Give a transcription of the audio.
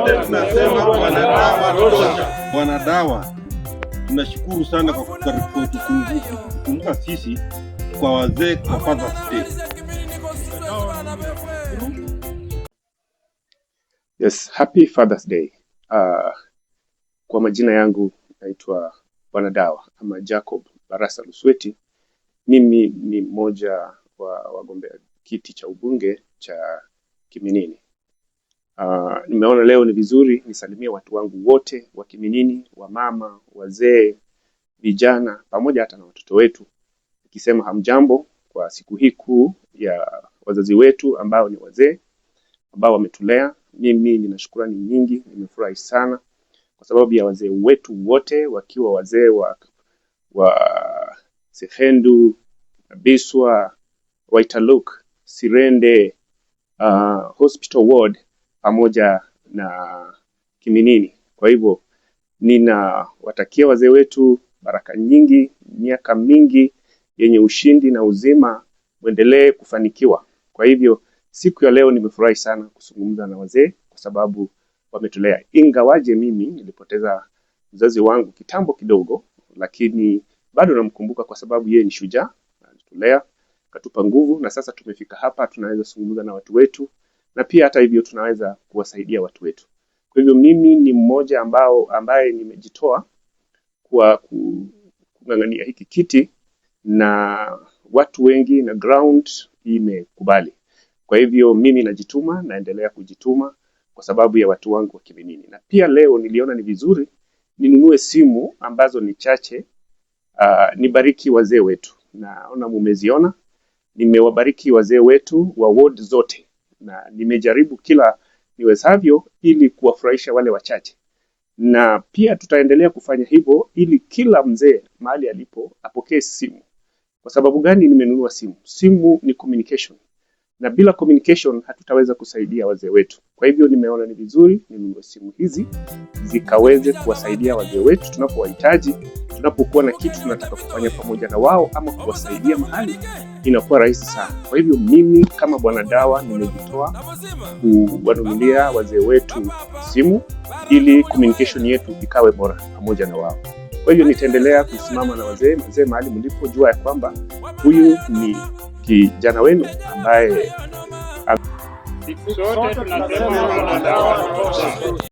Sote tunasema Bwana tosha. Bwana Dawa, tunashukuru sana kwa kukumbuka sisi kwa wazee kwa Father's Day. Yes, happy Father's Day. Kwa majina yangu naitwa Bwana Dawa ama Jacob Barasa Lusweti. Mimi ni mmoja wa wagombea kiti cha ubunge cha Kiminini. Nimeona leo ni vizuri nisalimie watu wangu wote wa Kiminini, wamama, wazee, vijana pamoja hata na watoto wetu. Nikisema hamjambo kwa siku hii kuu ya wazazi wetu ambao ni wazee ambao wametulea. Mimi nina shukrani nyingi, nimefurahi sana kwa sababu ya wazee wetu wote wakiwa wazee wa Sehendu, Biswa, Waitaluk, Sirende, Hospital Ward pamoja na Kiminini. Kwa hivyo ninawatakia wazee wetu baraka nyingi, miaka mingi yenye ushindi na uzima, muendelee kufanikiwa. Kwa hivyo siku ya leo nimefurahi sana kuzungumza na wazee kwa sababu wametulea. Ingawaje mimi nilipoteza mzazi wangu kitambo kidogo, lakini bado namkumbuka kwa sababu yeye ni shujaa, alitulea, katupa nguvu, na sasa tumefika hapa tunaweza kuzungumza na watu wetu, na pia hata hivyo tunaweza kuwasaidia watu wetu. Kwa hivyo mimi ni mmoja ambaye nimejitoa kwa kung'ang'ania hiki kiti, na watu wengi na ground imekubali. Kwa hivyo mimi najituma, naendelea kujituma kwa sababu ya watu wangu wa Kiminini. Na pia leo niliona ni vizuri ninunue simu ambazo ni chache, nibariki wazee wetu. Naona mumeziona, nimewabariki wazee wetu wa ward zote, na nimejaribu kila niwezavyo ili kuwafurahisha wale wachache. Na pia tutaendelea kufanya hivyo ili kila mzee mahali alipo apokee simu. Kwa sababu gani nimenunua simu? Simu ni communication, na bila communication hatutaweza kusaidia wazee wetu. Kwa hivyo nimeona ni vizuri ninunue simu hizi zikaweze kuwasaidia wazee wetu tunapowahitaji, tunapokuwa na kitu tunataka kufanya pamoja na wao ama kuwasaidia mahali, inakuwa rahisi sana. Kwa hivyo mimi kama Bwana Dawa nimejitoa kuwanunulia wazee wetu simu ili communication yetu ikawe bora pamoja na wao. Kwa hivyo nitaendelea kusimama na wazee mahali mlipojua ya kwamba huyu ni kijana wenu ambaye Sote tunasema Bwana Dawa tosha.